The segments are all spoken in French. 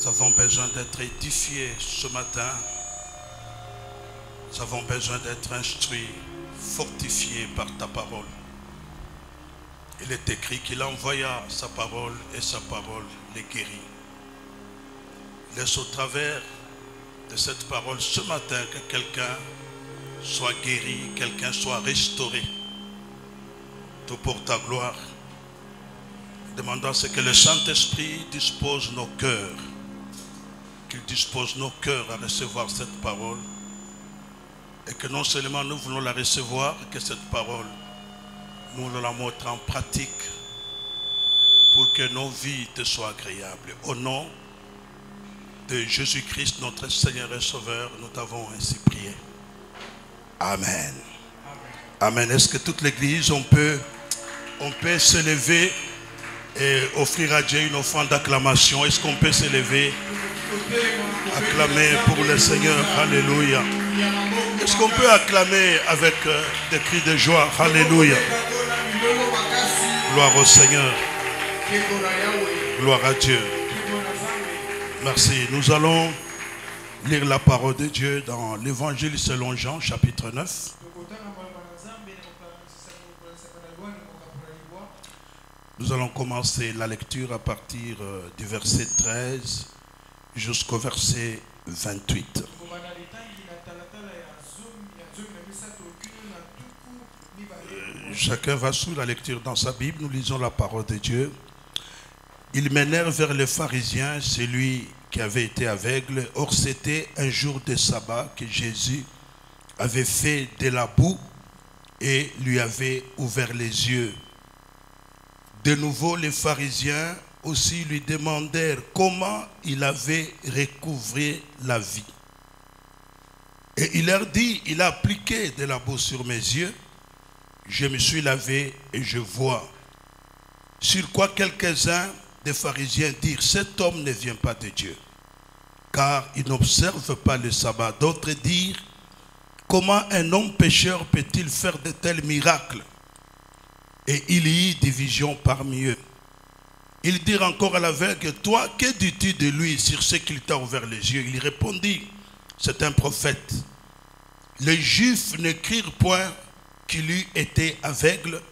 Nous avons besoin d'être édifiés ce matin. Nous avons besoin d'être instruits, fortifiés par ta parole. Il est écrit qu'il envoya sa parole et sa parole les guérit. Laisse au travers de cette parole ce matin que quelqu'un soit guéri, quelqu'un soit restauré. Tout pour ta gloire. Demandons à ce que le Saint-Esprit dispose nos cœurs. Qu'il dispose nos cœurs à recevoir cette parole. Et que non seulement nous voulons la recevoir, que cette parole, nous la montrons en pratique pour que nos vies te soient agréables. Au nom de Jésus-Christ, notre Seigneur et Sauveur, nous t'avons ainsi prié. Amen. Amen. Est-ce que toute l'Église, on peut se lever et offrir à Dieu une offrande d'acclamation? Est-ce qu'on peut se lever, acclamer pour le Seigneur? Alléluia. Est-ce qu'on peut acclamer avec des cris de joie? Alléluia. Gloire au Seigneur. Gloire à Dieu. Merci. Nous allons lire la parole de Dieu dans l'Évangile selon Jean, chapitre 9. Nous allons commencer la lecture à partir du verset 13 jusqu'au verset 28. Chacun va sous la lecture dans sa Bible. Nous lisons la parole de Dieu. Ils menèrent vers les pharisiens celui qui avait été aveugle. Or c'était un jour de sabbat que Jésus avait fait de la boue et lui avait ouvert les yeux. De nouveau les pharisiens aussi lui demandèrent comment il avait recouvré la vie. Et il leur dit, il a appliqué de la boue sur mes yeux. Je me suis lavé et je vois. Sur quoi quelques-uns des pharisiens dirent, cet homme ne vient pas de Dieu, car il n'observe pas le sabbat. D'autres dirent, comment un homme pécheur peut-il faire de tels miracles? Et il y eut division parmi eux. Ils dirent encore à l'aveugle, toi, que dis-tu de lui sur ce qu'il t'a ouvert les yeux? Il répondit, c'est un prophète. Les Juifs ne crurent point qu'il eût été aveugle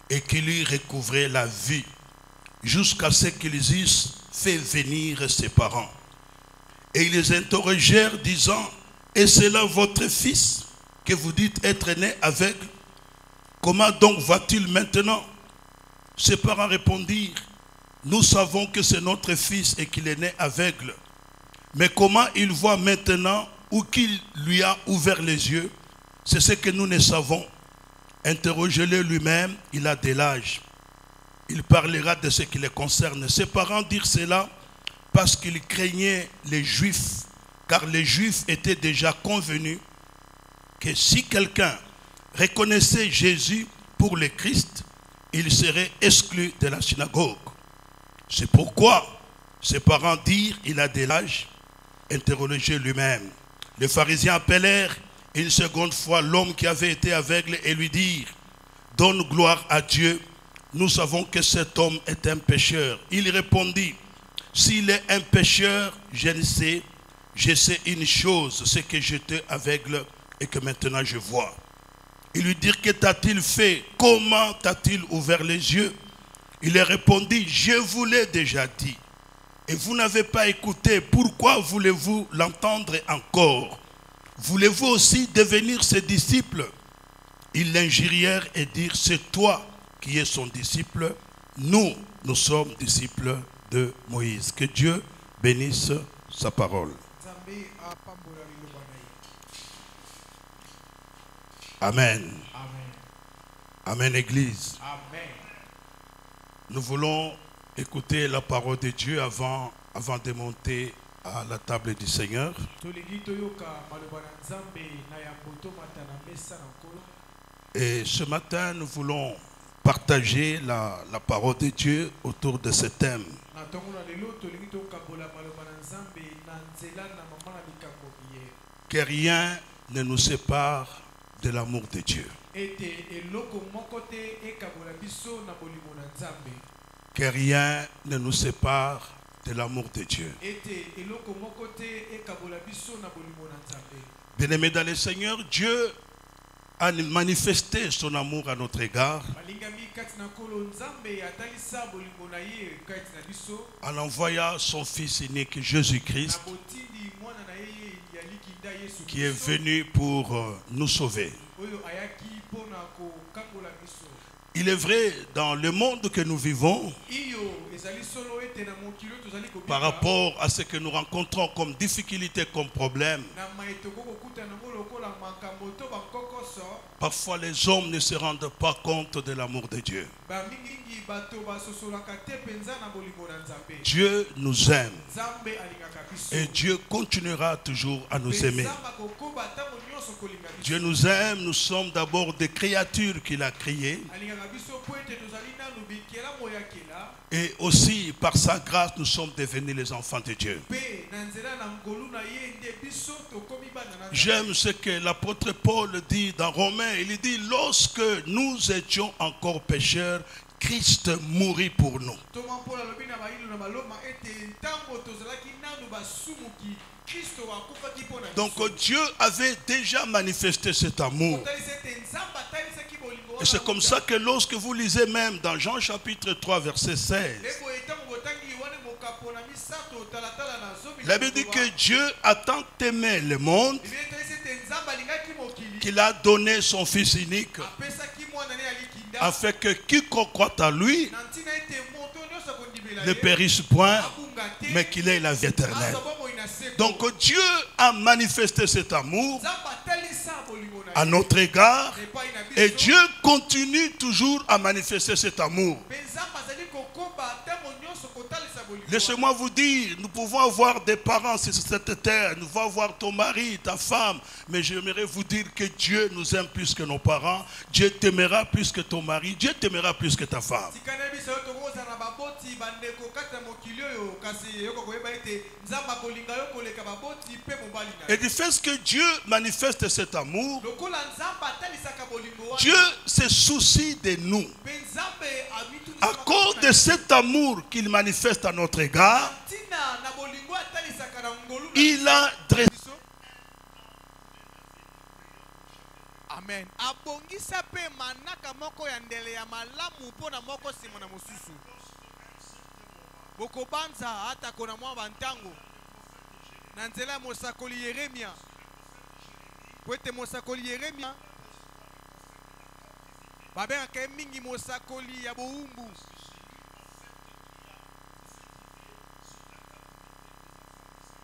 et qu'il eût recouvré la vue, jusqu'à ce qu'ils eussent fait venir ses parents. Et ils les interrogèrent, disant, est-ce là votre fils que vous dites être né aveugle? Comment donc va-t-il maintenant? Ses parents répondirent, nous savons que c'est notre fils et qu'il est né aveugle. Mais comment il voit maintenant ou qu'il lui a ouvert les yeux, c'est ce que nous ne savons. Interrogez-le lui-même, il a de l'âge. Il parlera de ce qui le concerne. Ses parents dirent cela parce qu'ils craignaient les Juifs, car les Juifs étaient déjà convenus que si quelqu'un reconnaissait Jésus pour le Christ, il serait exclu de la synagogue. C'est pourquoi ses parents dirent, il a de l'âge. Interrogez lui-même. Les pharisiens appelèrent une seconde fois l'homme qui avait été aveugle et lui dirent, donne gloire à Dieu, nous savons que cet homme est un pécheur. Il répondit, s'il est un pécheur, je sais une chose, c'est que j'étais aveugle et que maintenant je vois. Ils lui dirent, que t'a-t-il fait? Comment t'a-t-il ouvert les yeux? Il leur répondit, je vous l'ai déjà dit. Et vous n'avez pas écouté, pourquoi voulez-vous l'entendre encore? Voulez-vous aussi devenir ses disciples? Ils l'injurièrent et dirent, c'est toi qui es son disciple, nous sommes disciples de Moïse. Que Dieu bénisse sa parole. Amen. Amen, Église. Amen. Nous voulons écouter la parole de Dieu avant de monter à la table du Seigneur. Et ce matin, nous voulons partager la parole de Dieu autour de ce thème. Que rien ne nous sépare de l'amour de Dieu. Que rien ne nous sépare de l'amour de Dieu. Bien-aimés dans le Seigneur, Dieu a manifesté son amour à notre égard en envoyant son Fils unique Jésus-Christ qui est venu pour nous sauver. Il est vrai, dans le monde que nous vivons, par rapport à ce que nous rencontrons comme difficultés, comme problèmes, parfois les hommes ne se rendent pas compte de l'amour de Dieu. Dieu nous aime et Dieu continuera toujours à nous aimer. Dieu nous aime, nous sommes d'abord des créatures qu'il a créées. Et aussi, par sa grâce, nous sommes devenus les enfants de Dieu. J'aime ce que l'apôtre Paul dit dans Romains. Il dit, lorsque nous étions encore pécheurs, Christ mourit pour nous. Donc Dieu avait déjà manifesté cet amour. Et c'est comme ça que lorsque vous lisez même dans Jean chapitre 3 verset 16, la Bible dit que Dieu a tant aimé le monde qu'il a donné son Fils unique afin que quiconque croit à lui ne périsse point, mais qu'il ait la vie éternelle. Donc Dieu a manifesté cet amour à notre égard et Dieu continue toujours à manifester cet amour. Laissez-moi vous dire, nous pouvons avoir des parents sur cette terre, nous pouvons avoir ton mari, ta femme, mais j'aimerais vous dire que Dieu nous aime plus que nos parents, Dieu t'aimera plus que ton mari, Dieu t'aimera plus que ta femme. Et du fait que Dieu manifeste cet amour, Dieu se soucie de nous. À cause de cet amour qu'il manifeste à notre égard, il a dressé. Amen. Abongisa pe manaka moko ya ndele ya malamu pona moko simona mususu. Boko banza hata kona mwa bantango. Na nzela mosakoli Yeremia. Kwete mosakoli Yeremia. Babera ke mingi mosakoli ya boumbu.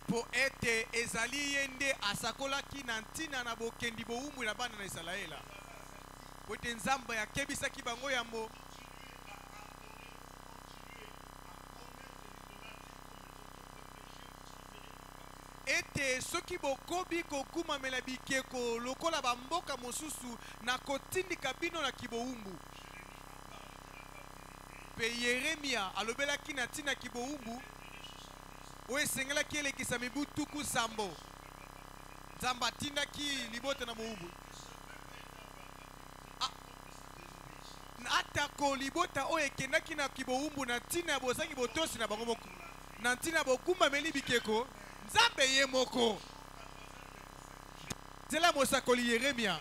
Po ete ezali yende asakola ki nantina na bokendi boumbu na bana na Israela. Po ete nzamba ya kebisa ki bango yambo. Ete soki bokobi kokuma mela bikeko lokola bamboka mosusu na kotindika bino na kiboumbu. Pe Yeremia alobela ki na tina kiboumbu. Oye sengela ki elekisa mibu tuku sambo. Zamba tinda ki libote na moumbu. Ata ko libota oye kenda ki na kiboumbu na tina bozangi botosi na bango moko. Na tina bokumba meli bikeko. Nzambe ye moko. Zela mosakoli Yeremia.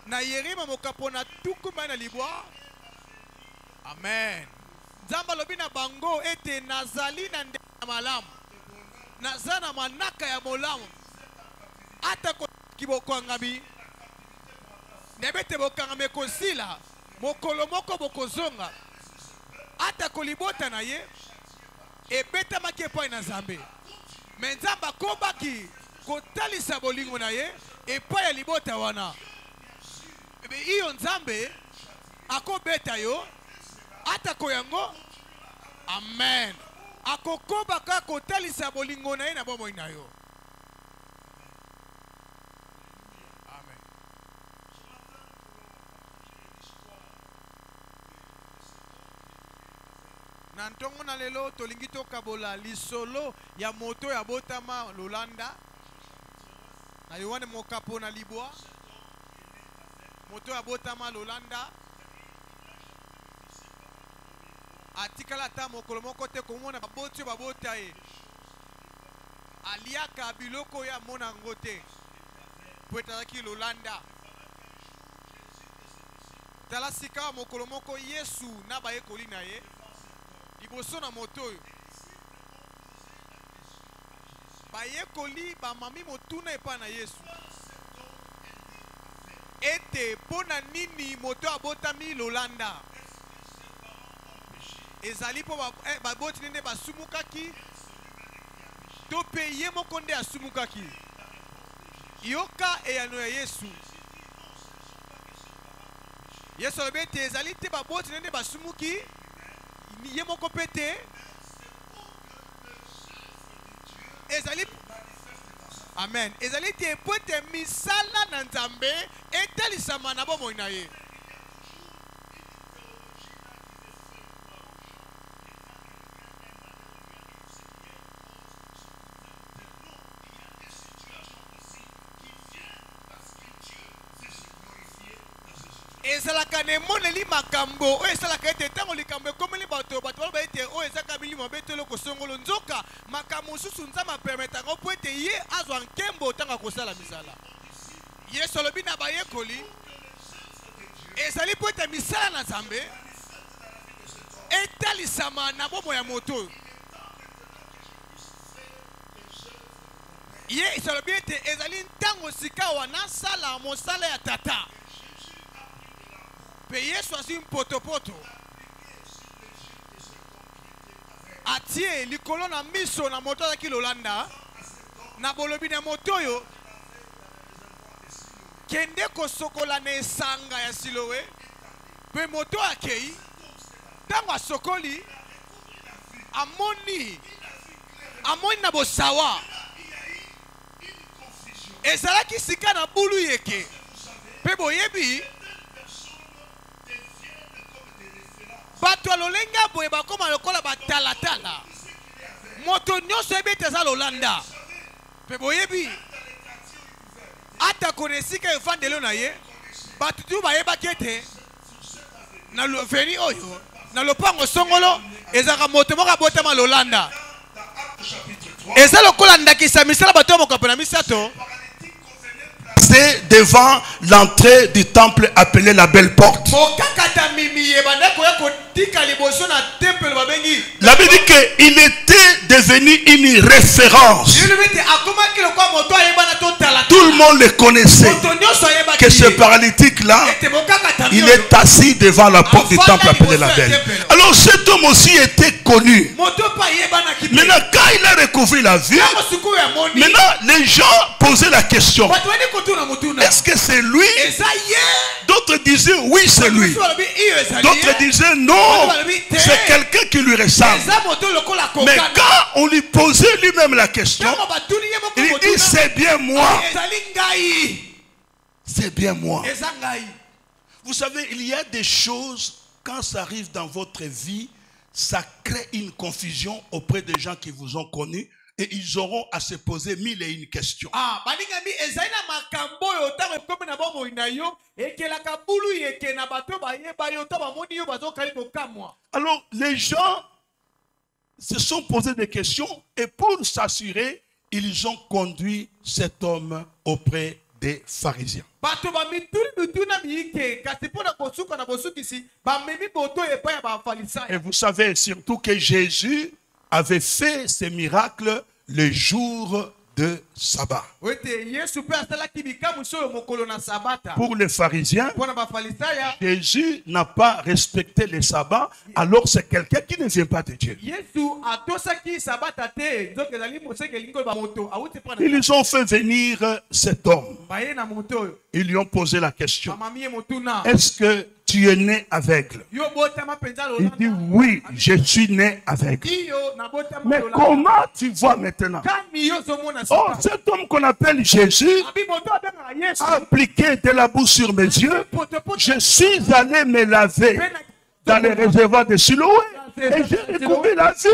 Na Yeremia mokapona tukuma na libwa. Amen. Nzamba lobina bango ete nazali na nde malamu. Nazana manaka ya molamu. Ata kiboko angami. Nebete bokangame kosila. Mokolo moko bokozonga. Ata kolibota na ye. Ebeta makepo ina Nzambe. Menzamba kobaki kotalisa bolingo na ye epa ya libota wana. Ebe iyo Nzambe akobeta yo ata koyango. Amen. Akokoba ka kotalisa bolingo na ye na bomoi na yo. Amen. Nantongo na lelo tolingi tokabola lisolo ya moto ya botama Lolanda na Yohane mokapo na libwa. Moto ya botama Lolanda atikala ta mokolo moko te komona baboti babota ye aliaka biloko ya mona ngo te po etazaki lolanda tala sika mokolo moko Yesu na bayekoli na ye liboso na moto oyo bayekoli bamami motuna epa na Yesu ete pona nini moto abotami lolanda ezali po baboti nende basumukaki to pe ye moko nde asumukaki yoka eyano ya Yesu Yesu alobi ete ezali te baboti nende basumuki ye moko pe te ezali amen ezali te po ete misala na Nzambe etalisama na bomoi na ye ezalaka ne moneli makambo oyo esalaka ete ntango likambo ekomeli bato baloba ete oyo ezaka milimo betelo kosongolo nzoka makambo mosusu Nzambe apermetaka po ete ye azwa nkembo ntango akosala misala Yesu alobi na bayekoli ezali po ete misala na Nzambe etalisama na bomoi ya moto oyo ye alobi ete ezali ntango sika wana sala mosala ya tata pe Yesu azwi mpotopoto atie likolo na miso na moto azaki lolanda na bolobi na moto oyo kende kosokola na esanga ya Siloe pe moto akei ntango asokoli amoni na bosawa ezalaki sika na bulu yeke pe boyebi bato lolenga boye bakoma lokola batalatala moto nyonso yebi ete eza lolanda pe boyebi ata konesika efandelo na ye bato tu bayebaki ete na veni oyo na lopango songolo ezaka moto moko abotama lolanda eza lokola ndakisa misala bato ya mokapo na misato devant l'entrée du temple appelé la belle porte. La Bible dit qu'il était devenu une référence. Tout le monde le connaissait. Que ce paralytique-là, il est assis devant la porte du temple appelé la belle. Alors cet homme aussi était connu. Maintenant, quand il a recouvert la vue, maintenant les gens posaient la question. Est-ce que c'est lui? D'autres disaient oui, c'est lui. D'autres disaient non, c'est quelqu'un qui lui ressemble. Mais quand on lui posait lui-même la question, il dit c'est bien moi. C'est bien moi. Vous savez, il y a des choses, quand ça arrive dans votre vie, ça crée une confusion auprès des gens qui vous ont connus. Et ils auront à se poser mille et une questions. Alors, les gens se sont posés des questions et pour s'assurer, ils ont conduit cet homme auprès des pharisiens. Et vous savez surtout que Jésus avait fait ces miracles le jour de sabbat. Pour les pharisiens, Jésus n'a pas respecté le sabbat, alors c'est quelqu'un qui ne vient pas de Dieu. Ils ont fait venir cet homme. Ils lui ont posé la question. Est-ce que tu es né aveugle? Il dit oui, je suis né aveugle. Mais comment tu vois maintenant? Oh, cet homme qu'on appelle Jésus a appliqué de la boue sur mes yeux. Je suis allé me laver dans les réservoirs de Siloé et j'ai recouvert la vue.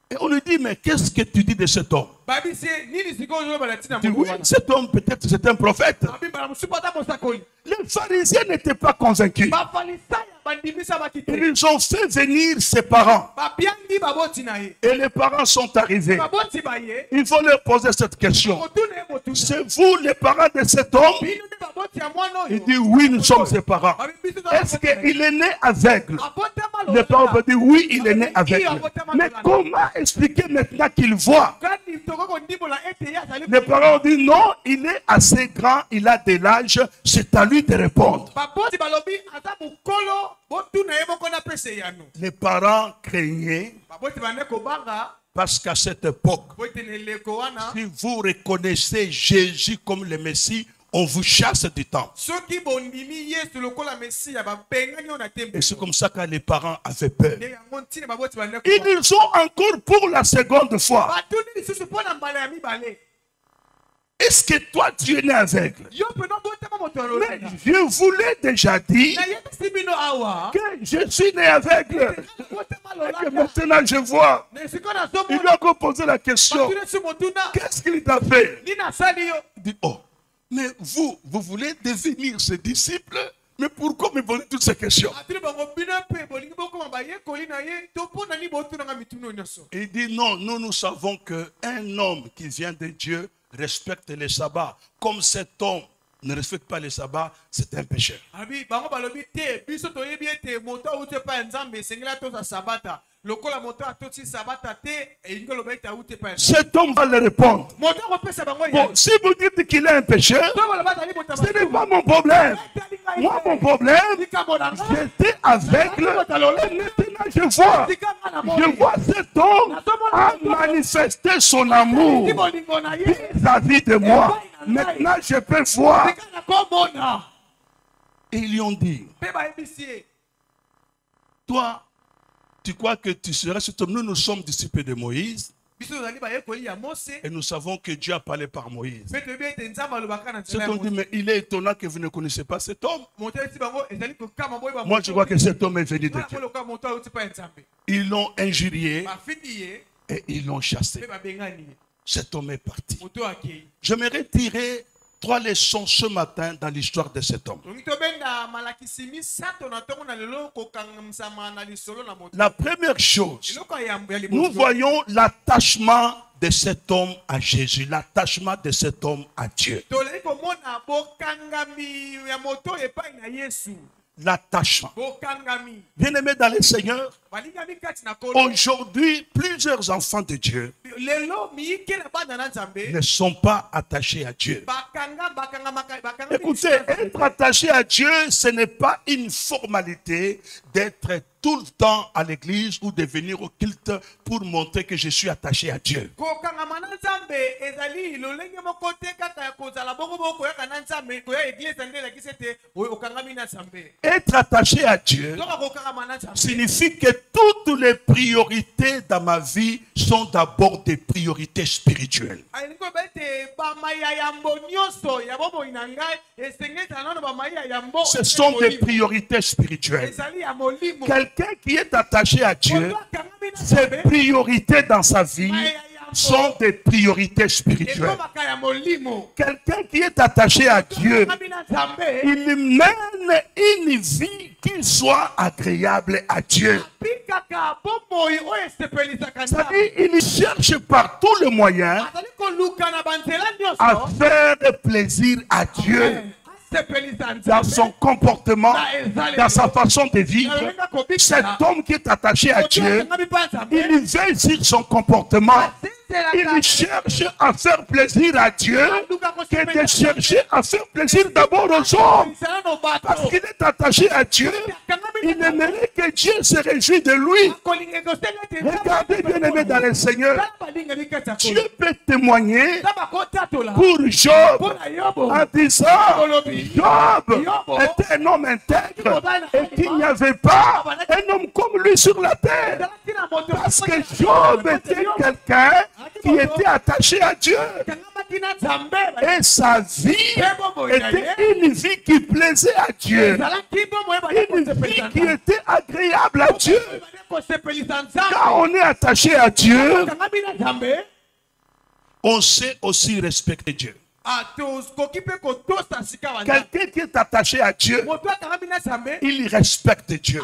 Et on lui dit, mais qu'est-ce que tu dis de cet homme? babi se nini sikoyo oyo balatina Il dit, moto oui, wana cet homme peut-être c'est un prophète. babi bala mosusu ata mosakoli Les pharisiens n'étaient pas convaincus. bafalisaya bandimisa baki te Ils ont fait venir ses parents. babiangi baboti na ye Et les parents sont arrivés. baboti baye Il faut leur poser cette question. kotuna ye motuna C'est vous les parents de cet homme? bino nde baboti ya mwana Il oyo dit, oui, nous sommes ses parents. babi biso toza Est-ce baboti na ye. qu'il est né aveugle? abotama Les parents lokola peuvent dire, oui, il est né aveugle. Mais comment expliquer maintenant qu'il voit? kani tokoki kondimbola ete ye azali Les parents ont dit, non, il est assez grand, il a de l'âge, c'est à lui de répondre. baboti balobi aza mokolo botuna ye moko na pese yano Les parents craignaient, baboti bande kobanga parce qu'à cette époque, po ete na eleko wana si vous reconnaissez Jésus comme le Messie, on vous chasse du temps. soki bondimi yesu lokola mesiya babengani oyo na Et tembo c'est comme ça que les parents avaient peur. nde yango ntina baboti bande Ils ont encore pour la seconde fois. batuni lisusu mpo na mbala ya mibale Est-ce que toi tu es né aveugle? yo mpe nobotama moto ya Mais lolinga je vous l'ai déjà dit nayebisi bino awa que je suis né aveugle. botama Et que lolanga maintenant je vois. na esika Il nazomona lui a encore posé la question. batuni su motuna Qu'est-ce qu'il t'a fait? nini asali yo Il dit, oh, mais vous voulez devenir ses disciples? Mais pourquoi me posez toutes ces questions? atuni bango bino mpe bolingi bokoma bayekoli na ye to mpo nani botunanga mituna oyo nyonso Il dit, non, nous savons qu'un homme qui vient de Dieu respecte les sabbats. Comme cet homme ne respecte pas les sabbats, c'est un pécheur. abi bango balobi te biso toyebi ete moto awuti epai ya nzambe esengeli atosa sabata lokola moto atosi sabata te elingi oloba ete awuti epai ya nzambe Cet homme va le répondre. moto akopesa bango Bon, si vous dites qu'il est un pécheur, to baloba azali moto ce n'est pas mon problème. Moi, mon problème, j'étais aveugle et maintenant je vois. Je vois cet homme a manifesté son amour vis-à-vis de moi. Maintenant, je peux voir. Et ils lui ont dit, toi, tu crois que tu seras cet homme? Nous sommes disciples de Moïse et nous savons que Dieu a parlé par Moïse. Cet homme dit, mais il est étonnant que vous ne connaissez pas cet homme. Moi, je crois que cet homme est venu de Dieu. Ils l'ont injurié et ils l'ont chassé. Cet homme est parti. J'aimerais tirer 3 leçons ce matin dans l'histoire de cet homme. La première chose, nous voyons l'attachement de cet homme à Jésus, l'attachement de cet homme à Dieu. L'attachement. Bien-aimés dans le Seigneur, aujourd'hui, plusieurs enfants de Dieu ne sont pas attachés à Dieu. Écoutez, être attaché à Dieu, ce n'est pas une formalité d'être tout le temps à l'église ou de venir au culte pour montrer que je suis attaché à Dieu. Être attaché à Dieu signifie que toutes les priorités dans ma vie sont d'abord des priorités spirituelles. Ce sont des priorités spirituelles. Quelqu'un qui est attaché à Dieu, ses priorités dans sa vie sont des priorités spirituelles. Quelqu'un qui est attaché à Dieu, il mène une vie qui soit agréable à Dieu. C'est-à-dire, il cherche par tous les moyens à faire plaisir à Dieu. Dans son comportement, dans sa façon de vivre, cet homme qui est attaché à Dieu, il veille sur son comportement. Il cherche à faire plaisir à Dieu que de chercher à faire plaisir d'abord aux hommes. Parce qu'il est attaché à Dieu, il aimerait que Dieu se réjouisse de lui. Regardez, bien aimé dans le Seigneur, Dieu peut témoigner pour Job en disant, Job était un homme intègre et qu'il n'y avait pas un homme comme lui sur la terre. Parce que Job était quelqu'un qui était attaché à Dieu. Et sa vie était une vie qui plaisait à Dieu. Une vie qui était agréable à Dieu. Quand on est attaché à Dieu, on sait aussi respecter Dieu. Quelqu'un qui est attaché à Dieu, il respecte Dieu.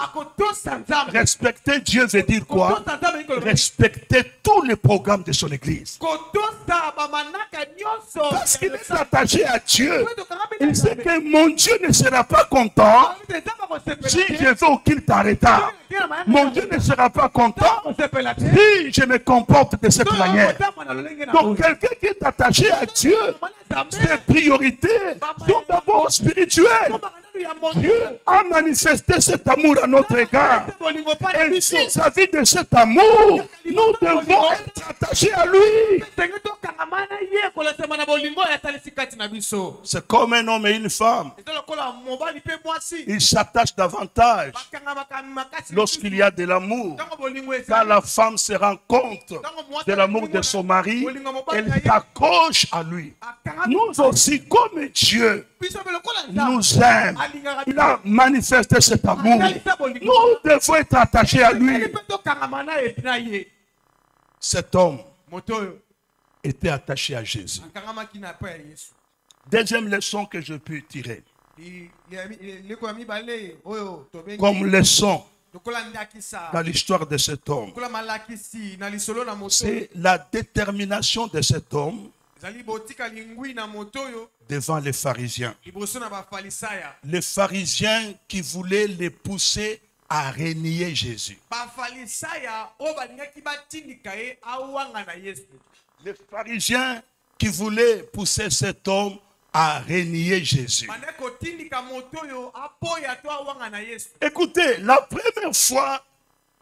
Respecter Dieu veut dire quoi? Respecter tous les programmes de son église. Parce qu'il est attaché à Dieu, il sait que mon Dieu ne sera pas content si je vais au culte en retard. Mon Dieu ne sera pas content si je me comporte de cette manière. Donc quelqu'un qui est attaché à Dieu, ses priorités sont d'abord spirituelles. Dieu a manifesté cet amour à notre égard. Et vis-à-vis de cet amour, nous devons être attachés à lui. C'est comme un homme et une femme. Ils s'attachent davantage lorsqu'il y a de l'amour. Quand la femme se rend compte de l'amour de son mari, elle s'accroche à lui. Nous aussi, comme Dieu nous aime, il a manifesté cet amour. Nous devons être attachés à lui. Cet homme était attaché à Jésus. Deuxième leçon que je peux tirer. Comme leçon dans l'histoire de cet homme, c'est la détermination de cet homme devant les pharisiens. Les pharisiens qui voulaient les pousser à renier Jésus. Les pharisiens qui voulaient pousser cet homme à renier Jésus. Écoutez, la première fois,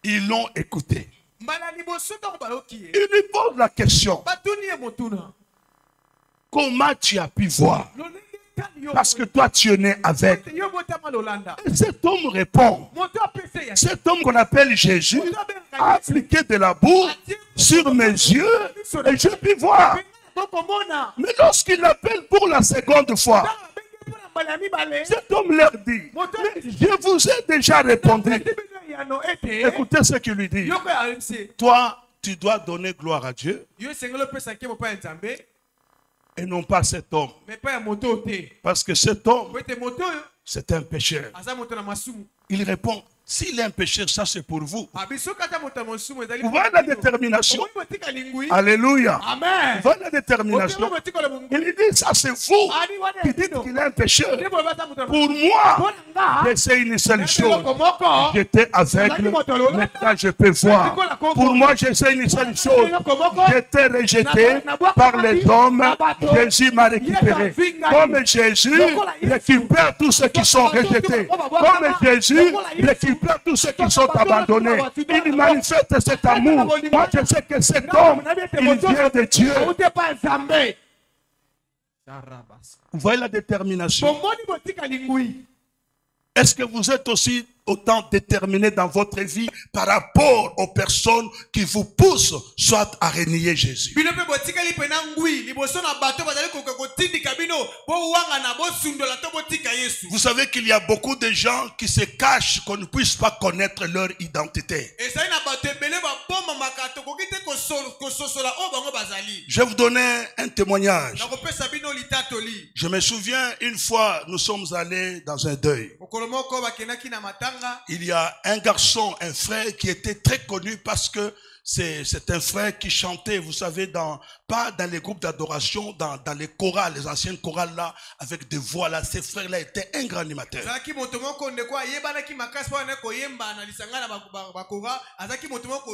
ils l'ont écouté. Ils lui posent la question. Comment tu as pu voir? Parce que toi tu es né avec. Et cet homme répond. Cet homme qu'on appelle Jésus a appliqué de la boue sur mes yeux et je puis voir. Mais lorsqu'il l'appelle pour la seconde fois, cet homme leur dit, mais je vous ai déjà répondu. Écoutez ce qu'il lui dit. Toi, tu dois donner gloire à Dieu et non pas cet homme. Parce que cet homme, c'est un pécheur. Il répond, s'il est un pécheur, ça c'est pour vous. Vous voyez la détermination. Alléluia. Vous voyez la détermination. Il dit, ça c'est vous qui dites qu'il est un pécheur. Pour moi, c'est une seule chose. J'étais aveugle, maintenant je peux voir. Pour moi, c'est une seule chose. J'étais rejeté par les hommes. Jésus m'a récupéré. Comme Jésus récupère tous ceux qui sont rejetés. Comme Jésus récupère tous ceux qui sont abandonnés. Il manifeste cet amour. Moi, je sais que cet homme, il vient de Dieu. Vous voyez la détermination. Est-ce que vous êtes aussi autant déterminé dans votre vie par rapport aux personnes qui vous poussent soit à renier Jésus? Vous savez qu'il y a beaucoup de gens qui se cachent qu'on ne puisse pas connaître leur identité. Je vais vous donner un témoignage. Je me souviens une fois, nous sommes allés dans un deuil. Il y a un garçon, un frère qui était très connu parce que c'est un frère qui chantait, vous savez, pas dans les groupes d'adoration, dans les chorales, les anciennes chorales là, avec des voix là. Ce frère-là était un grand animateur.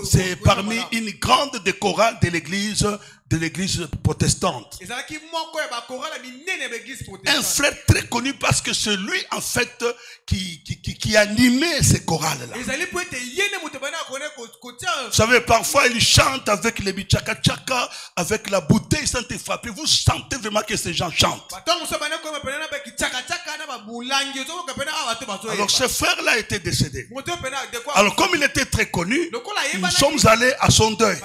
C'est parmi une grande des chorales de l'église protestante. Un frère très connu parce que c'est lui en fait qui animait ces chorales là. Vous savez, parfois il chante avec les bichaka-chaka, avec la bouteille sainte frappée. Vous sentez vraiment que ces gens chantent. Alors ce frère là était décédé. Alors comme il était très connu, nous sommes allés à son deuil.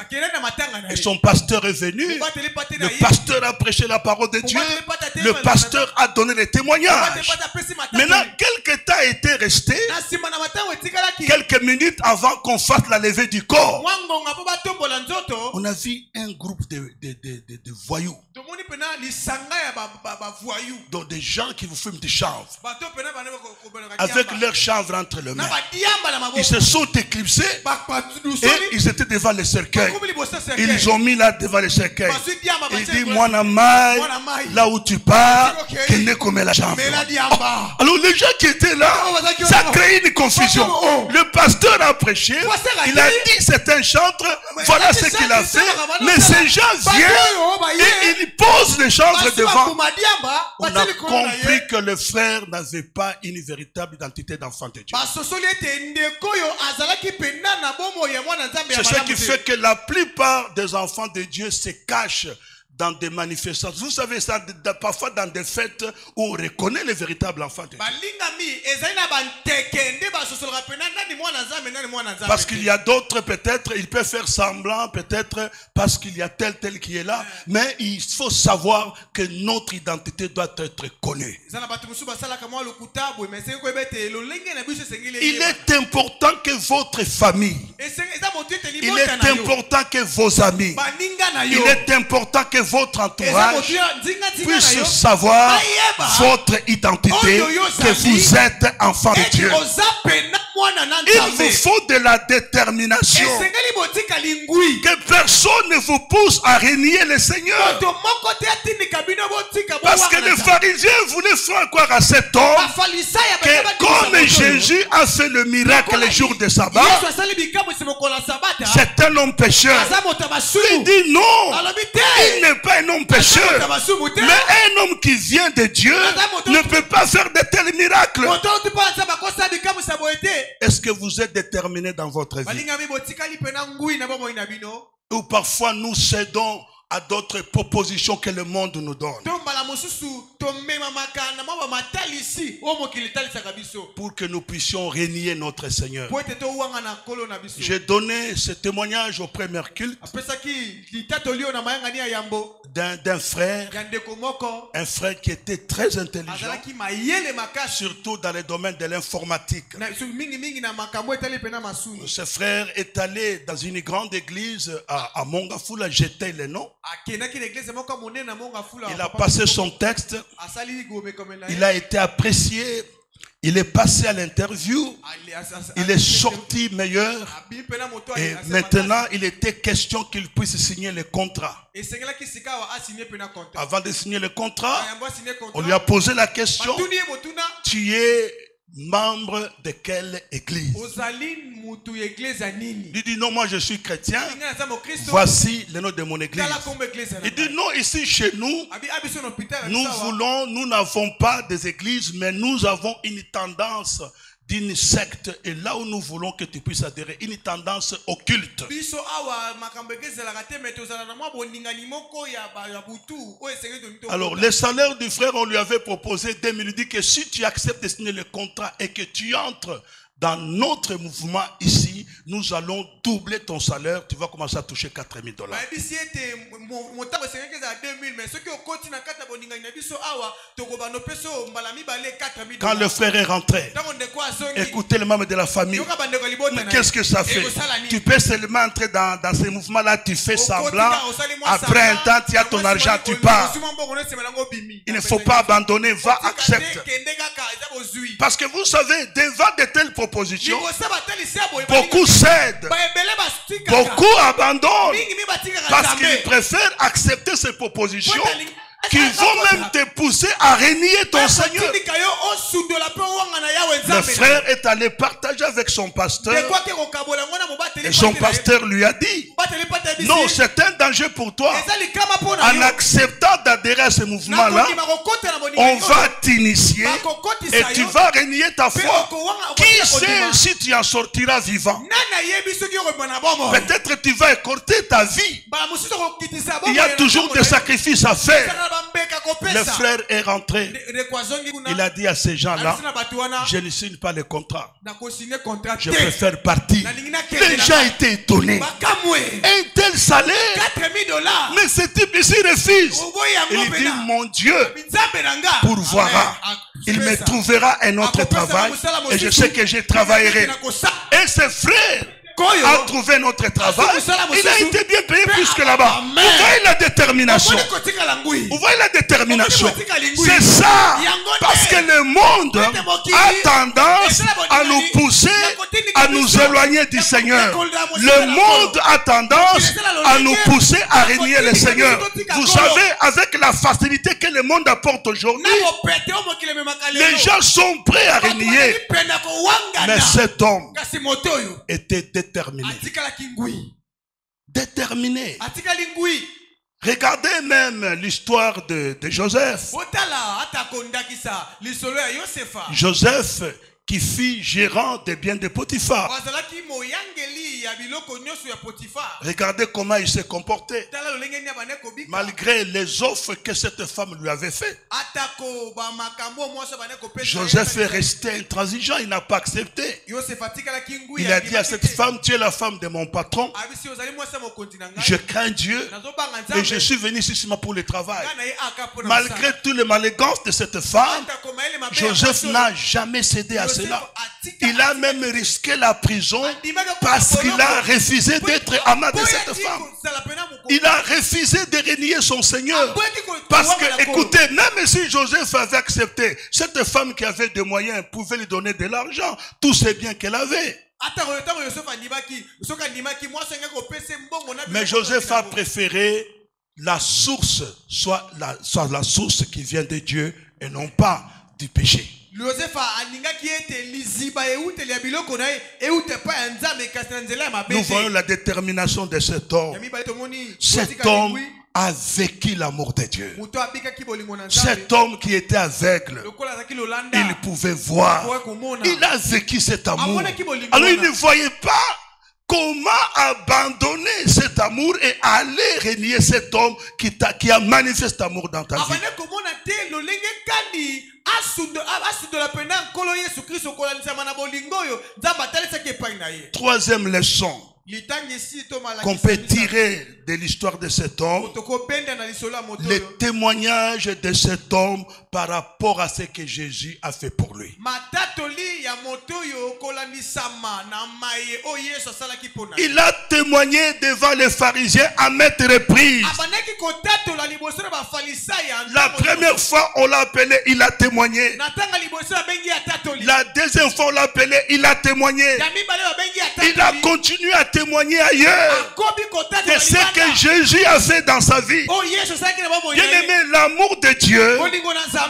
Et son pasteur est venu. venu, le pasteur a prêché la parole de Dieu, le pasteur a donné les témoignages. Maintenant, quelques temps était resté, quelques minutes avant qu'on fasse la levée du corps, on a vu un groupe de voyous. Donc des gens qui vous fument du chanvre, avec leur chanvre entre les mains. Ils se sont éclipsés et ils étaient devant le cercueil. Ils ont mis là devant le cercueil. Il dit, moi Namai, là où tu pars, que n'est comme la chanvre. Alors les gens qui étaient là, ça a créé une confusion. Le pasteur a prêché, il a dit c'est un chantre, voilà ce qu'il a fait. Mais ces gens viennent et ils posent les chanvres devant. On a compris que le frère n'avait pas une véritable identité d'enfant de Dieu. C'est ce qui fait que la plupart des enfants de Dieu se cachent dans des manifestations. Vous savez ça, parfois dans des fêtes où on reconnaît les véritables enfants de Dieu. Parce qu'il y a d'autres, peut-être, ils peuvent faire semblant, peut-être, parce qu'il y a tel qui est là. Mais il faut savoir que notre identité doit être connue. Il est important que votre famille, il est important que vos amis, il est important que votre entourage puisse savoir votre identité, que vous êtes enfant de Dieu. Il vous faut de la détermination, que personne ne vous pousse à renier le Seigneur. Parce que les pharisiens voulaient faire croire à cet homme que comme Jésus a fait le miracle le jour de sabbat, c'est un homme pécheur. Il dit non, il n'est pas un homme pécheur, mais un homme qui vient de Dieu ne peut pas faire de tels miracles. Est-ce que vous êtes déterminé dans votre vie? Ou parfois nous cédons à d'autres propositions que le monde nous donne, pour que nous puissions régner notre Seigneur. J'ai donné ce témoignage au premier culte d'un frère, un frère qui était très intelligent, surtout dans le domaine de l'informatique. Ce frère est allé dans une grande église à Mongafula, jeter les noms. Il a passé son texte, il a été apprécié, il est passé à l'interview, il est sorti meilleur et maintenant il était question qu'il puisse signer le contrat. Avant de signer le contrat, on lui a posé la question, tu es membre de quelle église? Il dit non, moi je suis chrétien, voici le nom de mon église. Il dit non, ici chez nous, nous n'avons pas des églises, mais nous avons une tendance d'une secte, et là où nous voulons que tu puisses adhérer, une tendance occulte. Alors le salaire du frère, on lui avait proposé 2 000. Il dit que si tu acceptes de signer le contrat et que tu entres dans notre mouvement ici, nous allons doubler ton salaire. Tu vas commencer à toucher 4 000 $. Quand le frère est rentré, écoutez les membres de la famille. Mais qu'est-ce que ça fait? Tu peux seulement entrer dans ces mouvements-là, tu fais semblant. Après un temps, tu as ton argent, tu pars. Il ne faut pas abandonner, va, accepte. Parce que vous savez, devant de telles propositions, beaucoup cèdent, beaucoup abandonnent, parce qu'ils préfèrent accepter ces propositions qui vont même te pousser à renier ton Seigneur. Le frère est allé partager avec son pasteur et son pasteur lui a dit non, c'est un danger pour toi. En acceptant d'adhérer à ce mouvement-là, on va t'initier et tu vas renier ta foi. Qui sait si tu en sortiras vivant? Peut-être tu vas écorter ta vie. Il y a toujours des sacrifices à faire. Le frère est rentré. Il a dit à ces gens-là, je ne signe pas le contrat, je préfère partir. Les gens étaient étonnés. Un tel salaire. 4000 $. Mais ce type ici refuse. Il dit, mon Dieu pourvoira. Il me trouvera un autre travail et je sais que je travaillerai. Et ses frères a trouvé notre travail. Il a été bien payé plus que là-bas. Vous voyez la détermination. Vous voyez la détermination. C'est ça. Parce que le monde a tendance à nous pousser, à nous éloigner du Seigneur. Le monde a tendance à nous pousser à renier le Seigneur. Vous savez, avec la facilité que le monde apporte aujourd'hui, les gens sont prêts à renier. Mais cet homme était déterminé. Déterminé. Regardez même l'histoire de Joseph. Joseph qui fut gérant des biens de Potiphar. Regardez comment il s'est comporté. Malgré les offres que cette femme lui avait faites. Joseph est resté intransigeant, il n'a pas accepté. Il a dit à cette femme, tu es la femme de mon patron. Je crains Dieu et je suis venu ici seulement pour le travail. Malgré toutes les malégances de cette femme, Joseph n'a jamais cédé à cela. Il a même risqué la prison parce qu'il a refusé d'être amant de cette femme. Il a refusé de renier son Seigneur. Parce que, écoutez, même si Joseph avait accepté, cette femme qui avait des moyens pouvait lui donner de l'argent, tous ces biens qu'elle avait. Mais Joseph a préféré la source, soit la source qui vient de Dieu et non pas du péché. Nous voyons la détermination de cet homme. Cet homme a vécu l'amour de Dieu. Cet homme qui était aveugle, il pouvait voir. Il a vécu cet amour. Alors il ne voyait pas comment abandonner cet amour et aller renier cet homme qui a manifesté cet amour dans ta vie. Troisième leçon qu'on peut tirer de l'histoire de cet homme, le témoignage de cet homme par rapport à ce que Jésus a fait pour lui. Il a témoigné devant les pharisiens à maintes reprises. La première fois on l'a appelé, il a témoigné. La deuxième fois on l'a appelé, il a témoigné. Il a continué à témoigner ailleurs de ce que Jésus a fait dans sa vie. Bien aimé, l'amour de Dieu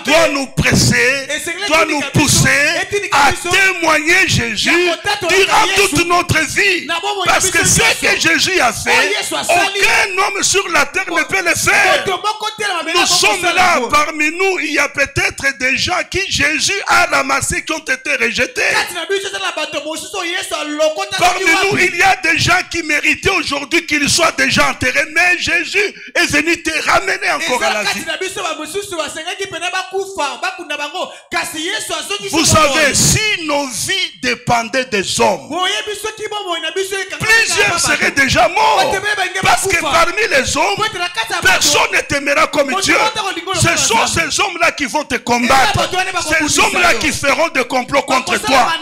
doit nous presser, doit nous pousser à témoigner Jésus durant toute notre vie. Parce que ce que Jésus a fait, aucun homme sur la terre ne peut le faire. Nous sommes là, parmi nous, il y a peut-être des gens qui Jésus a ramassés, qui ont été rejetés. Parmi nous, il y a des gens qui méritaient aujourd'hui qu'ils soient déjà enterrés, mais Jésus est venu te ramener encore à la vie. Vous savez, si nos vies dépendaient des hommes, plusieurs seraient déjà morts. Parce que parmi les hommes, personne ne t'aimera comme Dieu. Ce sont ces hommes-là qui vont te combattre. Ces hommes-là qui feront des complots contre toi.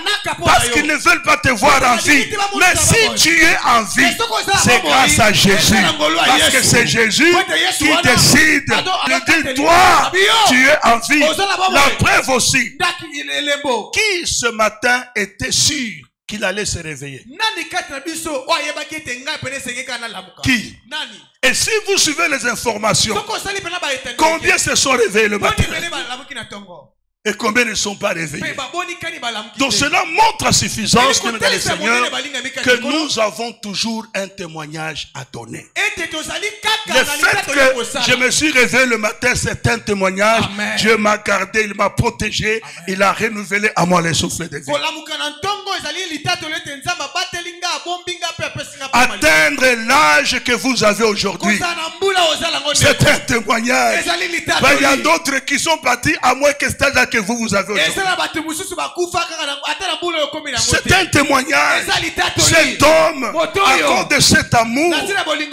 Parce qu'ils ne veulent pas te voir en vie. Mais si tu es en vie, c'est grâce à Jésus. Parce que c'est Jésus qui décide de dire, toi, tu es en vie. La preuve aussi. Qui ce matin était sûr qu'il allait se réveiller? Qui? Et si vous suivez les informations, combien se sont réveillés le matin? Et combien ne sont pas réveillés? Donc cela montre à suffisance, dans le Seigneur, que nous avons toujours un témoignage à donner. Le fait que je me suis réveillé le matin, c'est un témoignage. Amen. Dieu m'a gardé, il m'a protégé. Amen. Il a renouvelé à moi les souffles de vie. Atteindre l'âge que vous avez aujourd'hui C'est un témoignage. Ben, il y a d'autres qui sont partis à moins que c'est là que vous avez aujourd'hui. C'est un témoignage. Cet homme, à cause de cet amour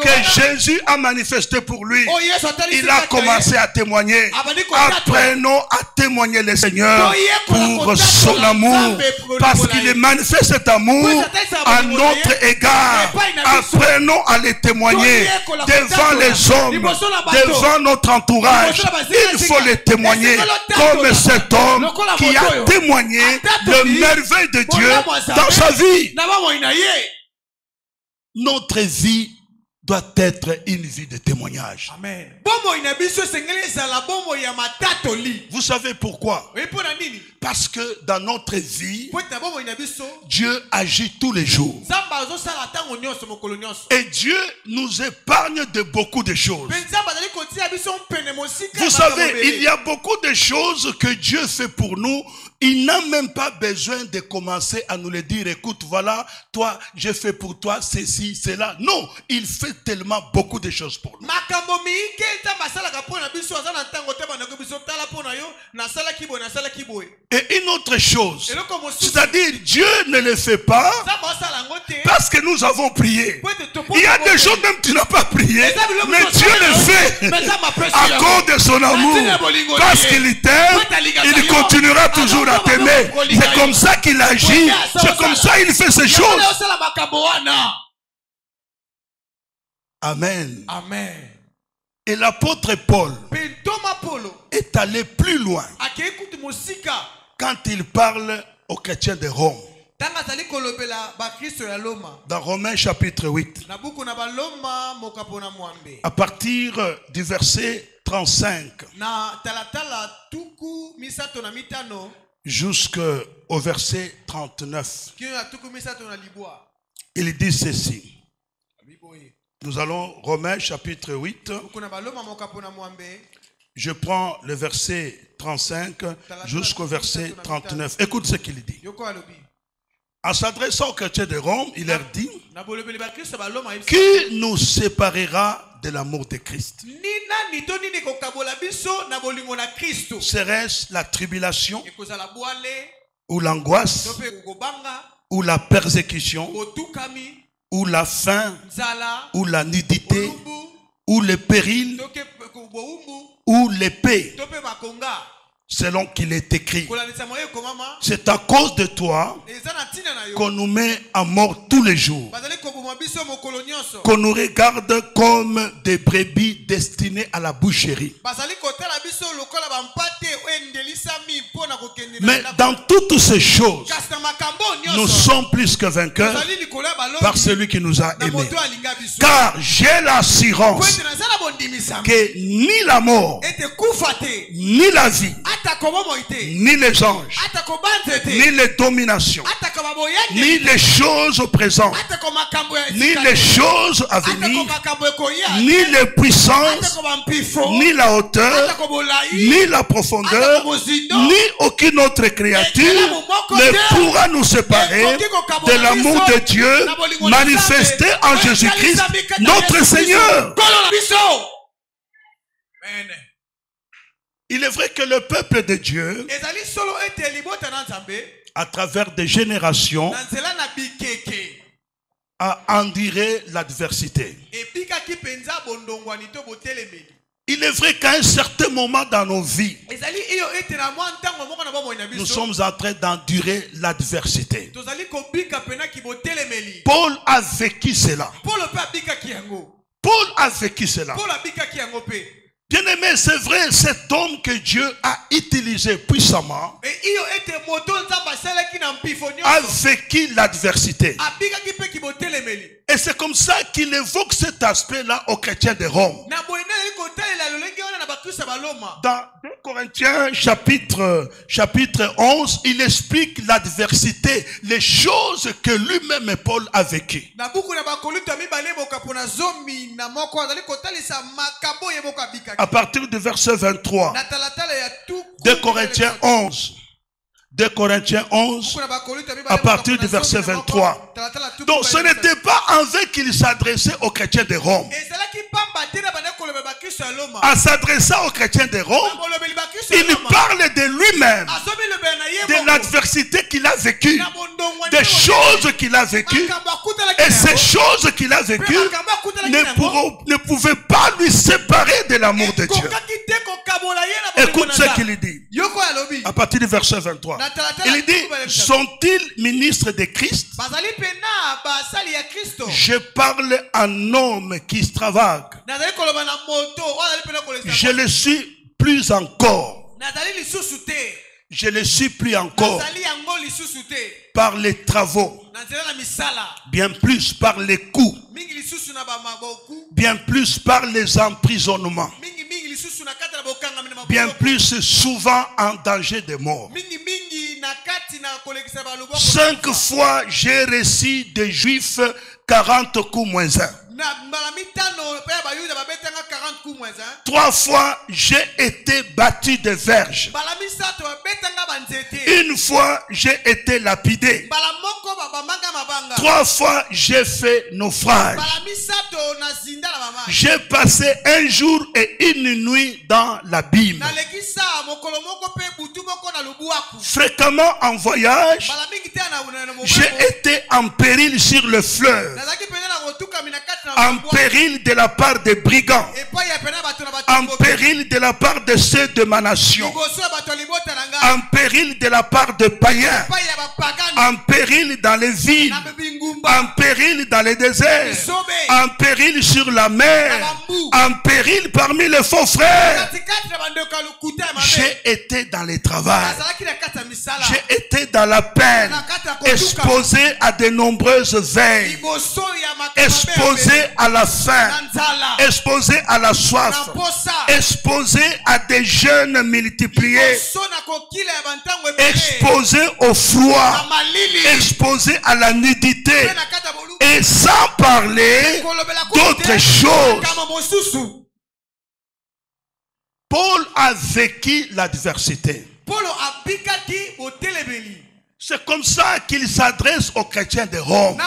que Jésus a manifesté pour lui, il a commencé à témoigner. Apprenons à témoigner le Seigneur pour son amour, parce qu'il manifeste cet amour à notre égard. Apprenons à le témoigner devant les hommes, devant notre entourage. Il faut le témoigner comme cet homme qui a témoigné le merveille de Dieu dans sa vie. Notre vie doit être une vie de témoignage. Amen. Vous savez pourquoi? Parce que dans notre vie, Dieu agit tous les jours. Et Dieu nous épargne de beaucoup de choses. Vous savez, il y a beaucoup de choses que Dieu fait pour nous. Il n'a même pas besoin de commencer à nous le dire, écoute, voilà, toi, j'ai fait pour toi ceci, cela. Non, il fait tellement beaucoup de choses pour nous. Et une autre chose, c'est-à-dire Dieu ne le fait pas parce que nous avons prié. Il y a des choses même tu n'as pas prié, mais Dieu le fait à cause de son amour. Parce qu'il t'aime, il continuera toujours à t'aimer. C'est comme ça qu'il agit, c'est comme ça qu'il fait ces choses. Amen. Amen. Et l'apôtre Paul est allé plus loin quand il parle aux chrétiens de Rome. Dans Romains chapitre 8, à partir du verset 35 jusqu'au verset 39, il dit ceci. Nous allons Romains chapitre 8. Je prends le verset 35 jusqu'au verset 39. Écoute ce qu'il dit. En s'adressant aux chrétiens de Rome, il leur dit: qui nous séparera de l'amour de Christ? Serait-ce la tribulation, ou l'angoisse, ou la persécution, ou la faim, ou la nudité, ou le péril, ou l'épée, selon qu'il est écrit. C'est à cause de toi qu'on nous met à mort tous les jours, qu'on nous regarde comme des brebis destinées à la boucherie. Mais dans toutes ces choses, nous sommes plus que vainqueurs par celui qui nous a aimés. Car j'ai l'assurance que ni la mort, ni la vie, ni les anges, ni les dominations, ni les choses présentes, ni les choses à venir, ni les puissances, ni la hauteur, ni la profondeur, ni aucune autre créature ne pourra nous séparer de l'amour de Dieu manifesté en Jésus-Christ, notre Seigneur. Il est vrai que le peuple de Dieu, à travers des générations, a enduré l'adversité. Il est vrai qu'à un certain moment dans nos vies, nous sommes en train d'endurer l'adversité. Paul a vécu cela. Paul a vécu cela. Bien aimé, c'est vrai, cet homme que Dieu a utilisé puissamment a vécu l'adversité. Et c'est comme ça qu'il évoque cet aspect-là aux chrétiens de Rome. Dans 2 Corinthiens chapitre 11, il explique l'adversité, les choses que lui-même Paul a vécues. À partir du verset 23, 2 Corinthiens 11. 2 Corinthiens 11, à partir du verset 23. Donc ce n'était pas en vain qu'il s'adressait aux chrétiens de Rome. en s'adressant aux chrétiens de Rome, il parle de lui-même, de l'adversité qu'il a vécue, des choses qu'il a vécues. Et ces choses qu'il a vécues ne pouvaient pas lui séparer de l'amour de Dieu. Écoute ce qu'il dit. À partir du verset 23. Il dit, sont-ils ministres de Christ? Je parle en homme qui extravage. Je le suis plus encore. Je ne suis plus encore par les travaux, bien plus par les coups, bien plus par les emprisonnements, bien plus souvent en danger de mort. 5 fois j'ai reçu des Juifs 40 coups moins 1. 3 fois j'ai été battu de verge. 1 fois j'ai été lapidé. 3 fois j'ai fait naufrage. J'ai passé 1 jour et 1 nuit dans l'abîme. Fréquemment en voyage, j'ai été en péril sur le fleuve, en péril de la part des brigands, en péril de la part de ceux de ma nation, en péril de la part de païens, en péril dans les villes, en péril dans les déserts, en péril sur la mer, en péril parmi les faux frères. J'ai été dans les travails, j'ai été dans la peine, exposé à de nombreuses veilles, exposé à la faim, exposé à la soif, exposé à des jeûnes multipliés, exposé au froid, exposé à la nudité, et sans parler d'autres choses. Paul a vécu l'adversité. C'est comme ça qu'il s'adresse aux chrétiens de Rome.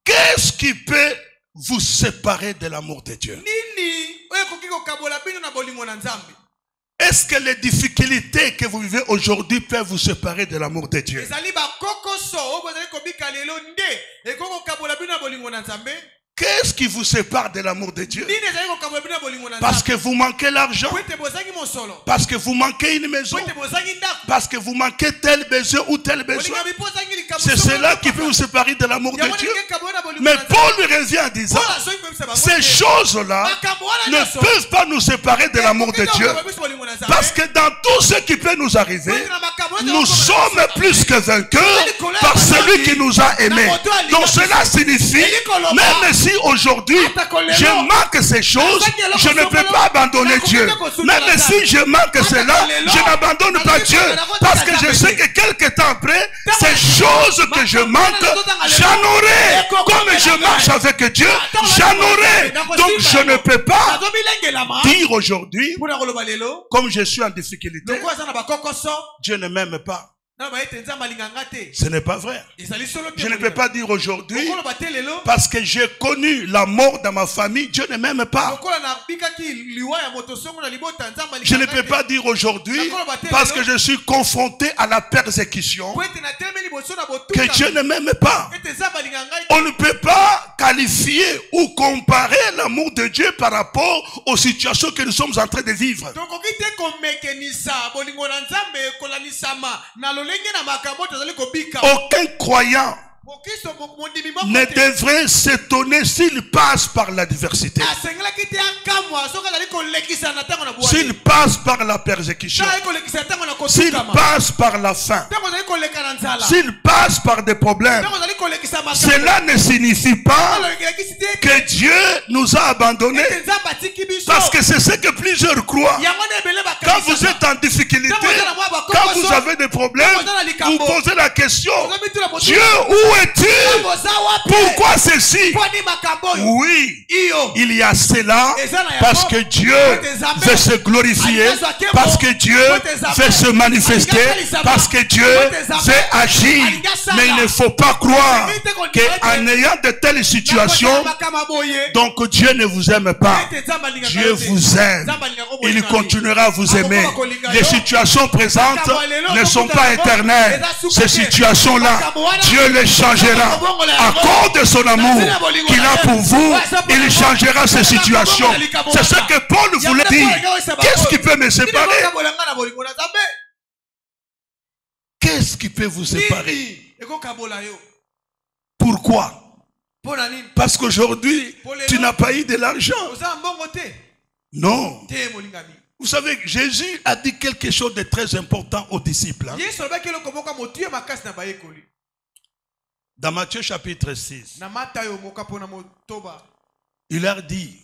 Qu'est-ce qui peut vous séparer de l'amour de Dieu? Est-ce que les difficultés que vous vivez aujourd'hui peuvent vous séparer de l'amour de Dieu? Qu'est-ce qui vous sépare de l'amour de Dieu? Parce que vous manquez l'argent, parce que vous manquez une maison, parce que vous manquez tel besoin ou tel besoin. C'est cela qui peut vous séparer de l'amour de Dieu. Mais Paul lui revient en disant, ces choses-là ne peuvent pas nous séparer de l'amour de Dieu. Parce que dans tout ce qui peut nous arriver, nous sommes plus que vainqueurs par celui qui nous a aimés. Donc cela signifie, même si aujourd'hui je manque ces choses, je ne peux pas abandonner Dieu. Même si je manque cela, je n'abandonne pas Dieu. Parce que je sais que quelque temps après, ces choses que je manque, j'en aurai. Comme je marche avec Dieu, j'en aurai. Donc je ne peux pas dire aujourd'hui, comme je suis en difficulté, Dieu ne m'aime pas. Ce n'est pas vrai. Je ne peux pas dire aujourd'hui, parce que j'ai connu la mort dans ma famille, Dieu ne m'aime pas. Je ne peux pas dire aujourd'hui, parce que je suis confronté à la persécution, que Dieu ne m'aime pas. On ne peut pas qualifier ou comparer l'amour de Dieu par rapport aux situations que nous sommes en train de vivre. Aucun croyant ne devrait s'étonner s'il passe par l'adversité, s'il passe par la persécution, s'il passe par la faim, s'il passe par des problèmes. Cela ne signifie pas que Dieu nous a abandonnés, parce que c'est ce que plusieurs croient. Quand vous êtes en difficulté, quand vous avez des problèmes, vous posez la question, Dieu, où es-tu? Pourquoi ceci? Oui, il y a cela parce que Dieu Dieu veut se glorifier, parce que Dieu veut se manifester, parce que Dieu veut agir. Mais il ne faut pas croire qu'en ayant de telles situations, donc Dieu ne vous aime pas. Dieu vous aime. Il continuera à vous aimer. Les situations présentes ne sont pas éternelles. Ces situations-là, Dieu les changera. À cause de son amour qu'il a pour vous, il changera ces situations. C'est ce que Paul voulait dire. Qu'est-ce qui peut me séparer? Qu'est-ce qui peut vous séparer? Pourquoi? Parce qu'aujourd'hui, tu n'as pas eu de l'argent. Non. Vous savez, Jésus a dit quelque chose de très important aux disciples. Hein? Dans Matthieu chapitre 6. Il leur dit,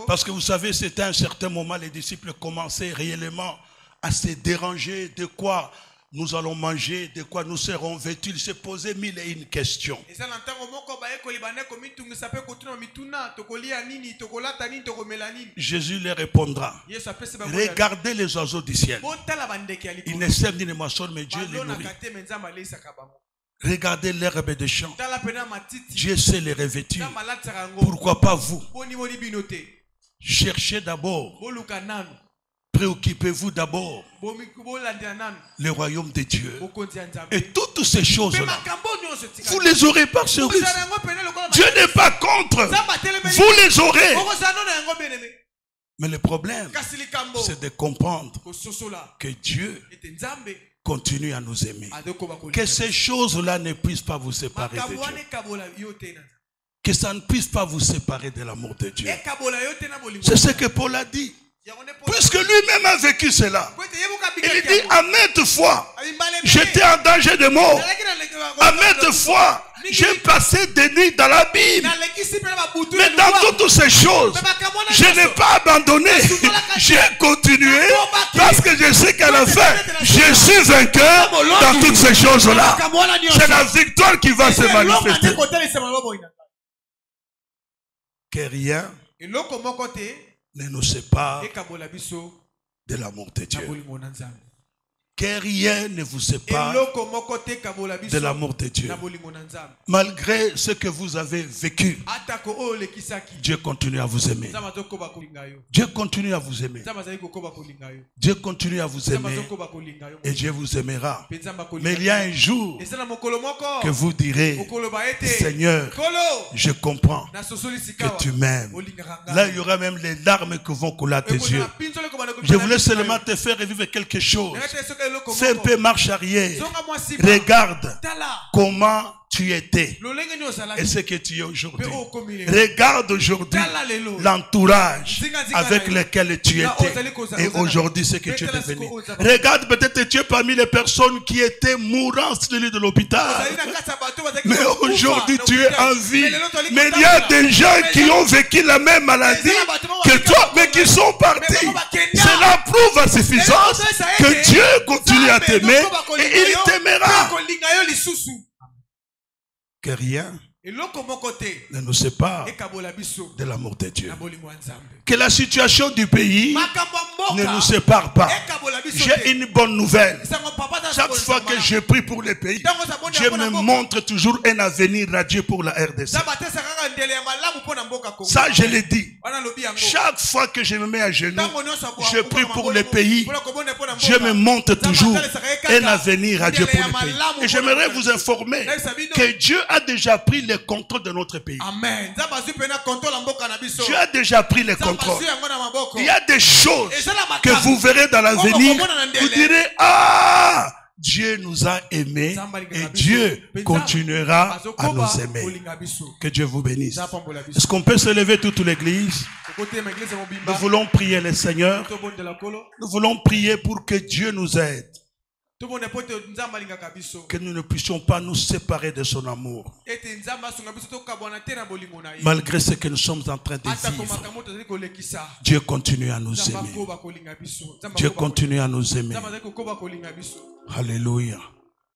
parce que vous savez, c'était à un certain moment, les disciples commençaient réellement à se déranger de quoi nous allons manger, de quoi nous serons vêtus. Ils se posaient mille et une questions. Jésus leur répondra, regardez les oiseaux du ciel. Ils ne sèment ni ne moissonnent, mais Dieu les nourrit. Regardez l'herbe des champs. Dieu sait les revêtir. Pourquoi pas vous? Cherchez d'abord. Préoccupez-vous d'abord le royaume de Dieu. Et toutes ces choses-là, vous les aurez par surprise. Dieu n'est pas contre. Vous les aurez. Mais le problème, c'est de comprendre que Dieu continue à nous aimer. Que ces choses-là ne puissent pas vous séparer de Dieu. Que ça ne puisse pas vous séparer de l'amour de Dieu. C'est ce que Paul a dit. Puisque lui-même a vécu cela. Il dit à maintes fois, j'étais en danger de mort. À maintes fois, j'ai passé des nuits dans la Bible. Mais dans toutes ces choses, je n'ai pas abandonné. J'ai continué parce que je sais qu'à la fin, je suis vainqueur dans toutes ces choses-là. C'est la victoire qui va se manifester. Que rien ne nous sépare de l'amour de Dieu. Que rien ne vous sépare de l'amour de Dieu. Malgré ce que vous avez vécu, Dieu continue à vous aimer. Dieu continue à vous aimer. Dieu continue à vous aimer. Et Dieu vous aimera. Mais il y a un jour que vous direz, Seigneur, je comprends que tu m'aimes. Là, il y aura même les larmes qui vont couler à tes yeux. Je voulais seulement te faire revivre quelque chose. Fais un peu marche arrière. Regarde comment tu étais et ce que tu es aujourd'hui. Regarde aujourd'hui l'entourage avec lequel tu étais et aujourd'hui ce que tu es devenu. Regarde, peut-être tu es parmi les personnes qui étaient mourantes sur le lit de l'hôpital. Mais aujourd'hui tu es en vie. Mais il y a des gens qui ont vécu la même maladie que toi, mais qui sont partis. Cela prouve à suffisance que Dieu continue à t'aimer et il t'aimera. Que rien ne nous sépare de l'amour de Dieu. Que la situation du pays ne nous sépare pas. J'ai une bonne nouvelle. Chaque fois que je prie pour le pays, Dieu me montre toujours un avenir radieux pour la RDC. Ça, je l'ai dit. Chaque fois que je me mets à genoux, je prie pour le pays. Dieu me montre toujours un avenir radieux pour le pays. Et j'aimerais vous informer que Dieu a déjà pris le contrôle de notre pays. Amen. Dieu a déjà pris le contrôle. Il y a des choses que vous verrez dans l'avenir. Vous direz, ah, Dieu nous a aimés et Dieu continuera à nous aimer. Que Dieu vous bénisse. Est-ce qu'on peut se lever toute l'église? Nous voulons prier le Seigneur. Nous voulons prier pour que Dieu nous aide. Que nous ne puissions pas nous séparer de son amour. Malgré ce que nous sommes en train de vivre, Dieu continue à nous aimer. Dieu continue à nous aimer. Alléluia.